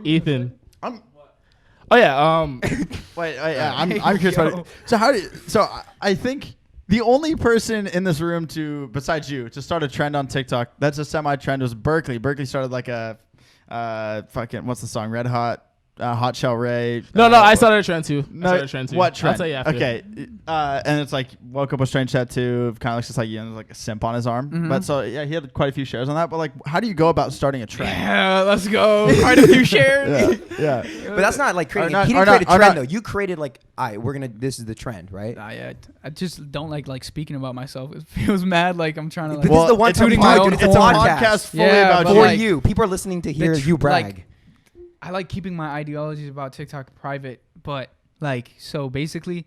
Ethan. I'm. Oh yeah. Wait. I'm curious about it. So I think the only person in this room besides you to start a trend on TikTok that's a semi-trend was Berkeley. Berkeley started like a fucking what's the song? Red Hot. Hot Shell Ray. No, I started a trend too. What trend? I'll tell you after. Okay. And it's like woke up with strange tattoo. Kind of looks just like like a simp on his arm. Mm-hmm. But so yeah, he had quite a few shares on that. But like, how do you go about starting a trend? Yeah, let's go. Quite a few shares. Yeah. But that's not like creating. He didn't create a trend though. You created like, this is the trend, right? I just don't like speaking about myself. It feels mad like I'm trying to. This is the one time it's a podcast fully about for you. People are listening to hear you brag. I like keeping my ideologies about TikTok private, but so basically,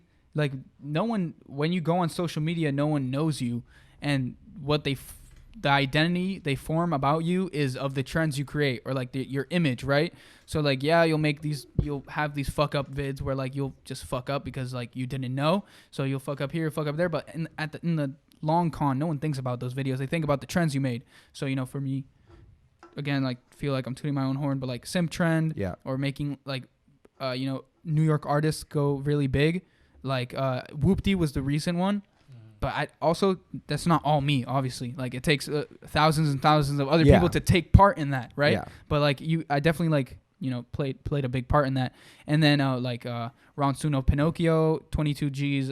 no one, when you go on social media, no one knows you, and what the identity they form about you is of the trends you create or your image, right? So you'll have these fuck up vids where you'll just fuck up because you didn't know, so you'll fuck up here, fuck up there, but in the long con, no one thinks about those videos. They think about the trends you made. So for me, again, feel like I'm tooting my own horn, but simp trend, or making New York artists go really big, Whoopty was the recent one, but that's not all me, obviously. It takes thousands and thousands of other people to take part in that, right? Yeah. But I definitely played a big part in that. And then Ron Suno, Pinocchio, 22 G's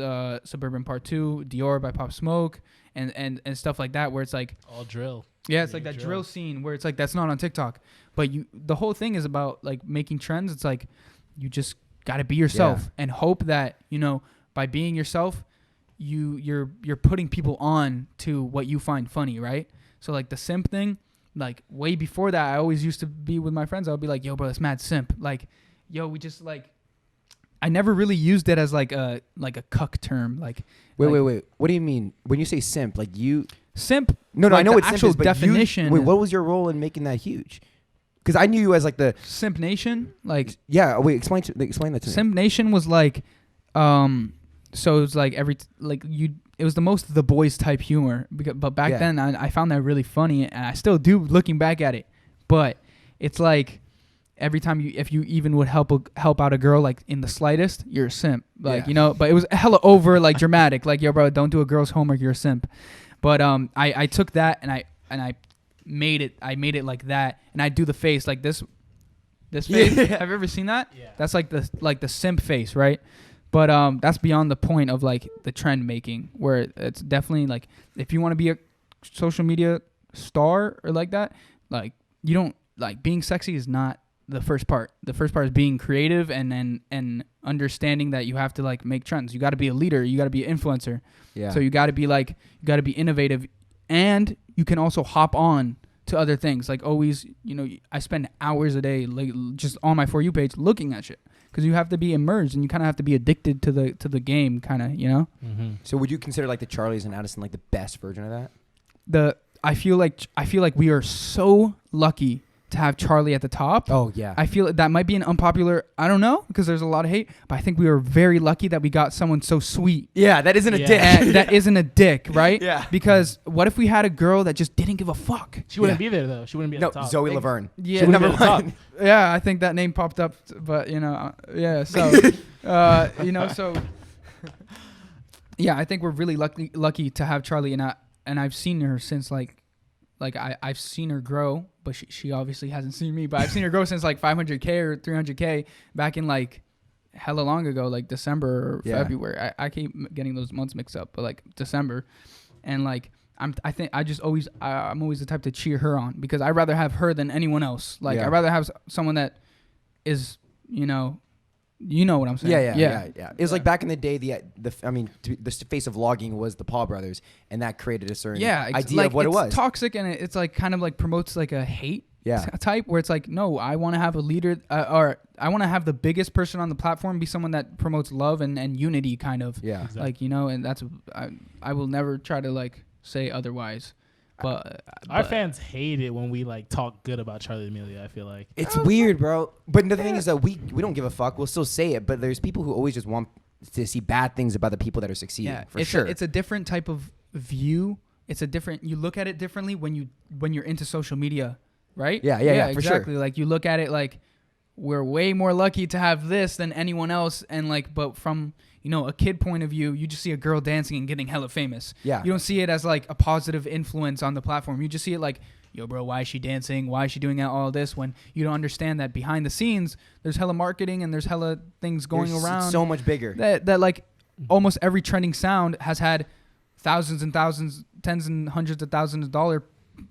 Suburban Part 2, Dior by Pop Smoke, and stuff like that, where it's all drill. Yeah, it's that drill scene where it's that's not on TikTok. But the whole thing is about making trends. It's you just got to be yourself and hope that, by being yourself, you're putting people on to what you find funny, right? So the simp thing, way before that, I always used to be with my friends. I would be yo, bro, that's mad simp. Yo, we just I never really used it as a cuck term. Wait. What do you mean when you say simp? Simp? No, I know what actual simp is, definition. Wait, what was your role in making that huge? Because I knew you as the Simp Nation. Yeah. Wait, explain that to me. Simp Nation was so it was it was the most The Boys type humor. But back then I found that really funny, and I still do looking back at it. But it's every time if you even would help out a girl in the slightest, you're a simp. But it was hella over dramatic. Yo, bro, don't do a girl's homework, you're a simp. But I took that and I made it like that, and I do the face this face. Yeah. Have you ever seen that? Yeah. That's the simp face, right? But that's beyond the point of the trend making, where it's definitely if you want to be a social media star or that, you don't being sexy is not the first part. The first part is being creative and understanding that you have to make trends. You got to be a leader. You got to be an influencer. Yeah. So you got to be innovative, and you can also hop on to other things. Always, I spend hours a day just on my For You page looking at shit, because you have to be immersed and you kind of have to be addicted to the game, kind of, Mm-hmm. So would you consider the Charlies and Addison the best version of that? I feel like we are so lucky to have Charlie at the top. Oh, yeah. I feel that might be an unpopular, I don't know, because there's a lot of hate, but I think we were very lucky that we got someone so sweet. Yeah, that isn't a dick. That isn't a dick, right? Yeah. Because what if we had a girl that just didn't give a fuck? She wouldn't be there, though. She wouldn't be at the top. Zoe Laverne. Yeah, number one. Yeah, I think that name popped up, but, yeah, so, so, yeah, I think we're really lucky to have Charlie, and I've seen her since, I've seen her grow, but she obviously hasn't seen me. But I've seen her grow since 500K or 300K back in hella long ago, December or February. I keep getting those months mixed up, but December, and I'm always the type to cheer her on, because I'd rather have her than anyone else. I'd rather have someone that is You know what I'm saying? Yeah. It was back in the day. The face of vlogging was the Paul brothers, and that created a certain idea of what it was. It's toxic, and it's kind of promotes a hate type, where it's no, I want to have a leader, or I want to have the biggest person on the platform be someone that promotes love and unity, kind of. Yeah. Exactly. And that's I will never try to say otherwise. But our fans hate it when we talk good about Charli D'Amelio. I feel like it's weird, bro. But the thing is that we don't give a fuck. We'll still say it, but there's people who always just want to see bad things about the people that are succeeding. Yeah, for sure. It's a different type of view. You look at it differently when you're into social media, right? Yeah, for exactly. Sure. You look at it we're way more lucky to have this than anyone else. And like, but from, you know, a kid point of view, you just see a girl dancing and getting hella famous. Yeah. You don't see it as like a positive influence on the platform. You just see it like, yo, bro, why is she dancing? Why is she doing all this? When you don't understand that behind the scenes, there's hella marketing and there's hella things going around. It's so much bigger. That like almost every trending sound has had thousands and thousands, tens and hundreds of thousands of dollars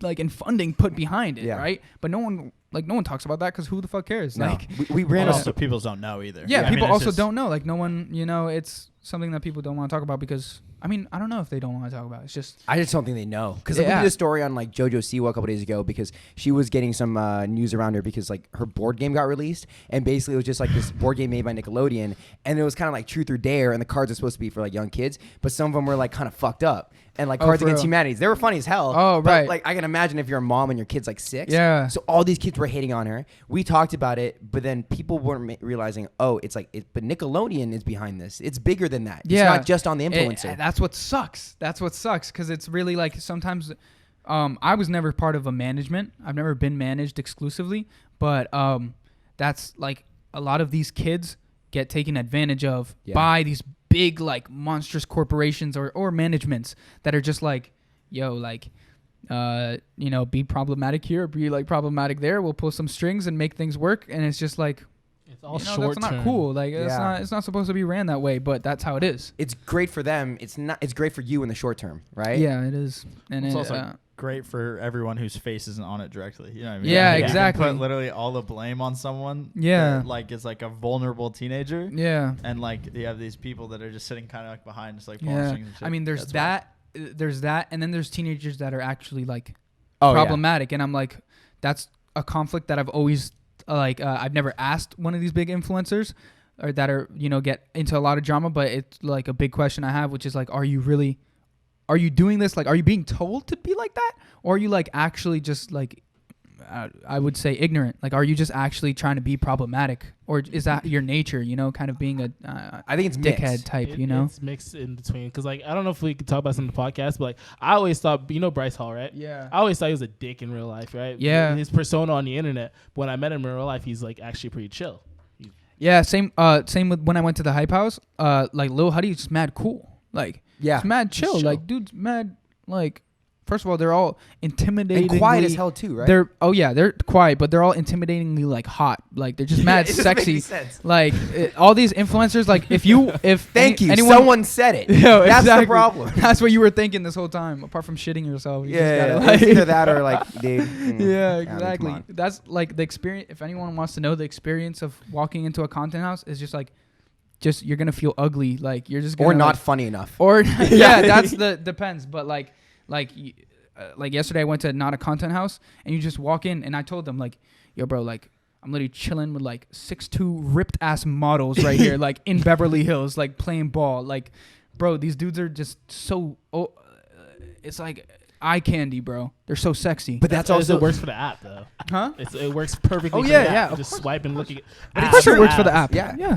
like in funding put behind it, right? But no one talks about that because who the fuck cares? No. Like we ran also people don't know either. Yeah, people also don't know. Like no one, you know, it's something that people don't want to talk about because I mean, I don't know if they don't want to talk about it. It's just I just don't think they know because we did a story on like JoJo Siwa a couple days ago because she was getting some news around her because like her board game got released and basically it was just like this board game made by Nickelodeon and it was kind of like Truth or Dare and the cards are supposed to be for like young kids but some of them were like kind of fucked up and like Cards Against Humanity they were funny as hell. Oh but, right. Like I can imagine if you're a mom and your kid's like 6. Yeah. So all these kids were hating on her. We talked about it, but then people weren't realizing. Oh, it's like but Nickelodeon is behind this. It's bigger than that. Yeah. It's not just on the influencer. That's what sucks. That's what sucks because it's really like sometimes I was never part of a management. I've never been managed exclusively, but that's like a lot of these kids get taken advantage of by these big like monstrous corporations or managements that are just like, yo, like, you know, be problematic here, or be like problematic there. We'll pull some strings and make things work. And it's just like, it's all you know, short that's term. not cool. Like it's not supposed to be ran that way, but that's how it is. It's great for them. It's great for you in the short term, right? Yeah, it is. And it's also great for everyone whose face isn't on it directly. You know what I mean? Yeah, like, exactly. You can put literally all the blame on someone. Yeah. That, like, is like a vulnerable teenager. Yeah. And like you have these people that are just sitting kind of like behind, just like yeah. and shit. I mean, there's That's there's that, and then there's teenagers that are actually like Oh, problematic, and I'm like, that's a conflict that I've always like. I've never asked one of these big influencers, or that are, you know, get into a lot of drama, but it's like a big question I have, which is like, are you doing this? Like, are you being told to be like that, or are you like actually just like, I would say ignorant? Like, are you just actually trying to be problematic, or is that your nature? You know, kind of being a I think it's dickhead mixed. type. You know, it's mixed in between. Because like I don't know if we could talk about this on the podcast, but like I always thought, you know, Bryce Hall, right? Yeah. I always thought he was a dick in real life, right? Yeah. His persona on the internet. But when I met him in real life, he's like actually pretty chill. Yeah. Same with when I went to the Hype House. Like Lil Huddy's just mad cool. Like Yeah. it's mad chill. Like dude's mad. Like first of all, they're all intimidating. And quiet as hell too, right? They're quiet, but they're all intimidatingly like hot. Like they're just mad it doesn't sexy. make sense. Like all these influencers. Like if Thank you. anyone, Someone said it. Yo, That's exactly. the problem. That's what you were thinking this whole time. Apart from shitting yourself. You just Yeah, gotta, it's either that or like, dude. Yeah, I mean, exactly. come on. That's like the experience. If anyone wants to know the experience of walking into a content house, is just like, you're gonna feel ugly. Like you're just gonna, Or not like, funny enough. Or yeah, that's the depends. But like yesterday I went to not a content house, and you just walk in, and I told them like, yo, bro, like I'm literally chilling with like 6'2" ripped ass models right here, like in Beverly Hills, like playing ball. Like, bro, these dudes are just so. It's like eye candy, bro. They're so sexy. But that's also it works for the app though. Huh? It works perfectly. Oh, for yeah, the app. yeah, of Just course. swipe and look at. Of course it works for the app. Yeah. Yeah.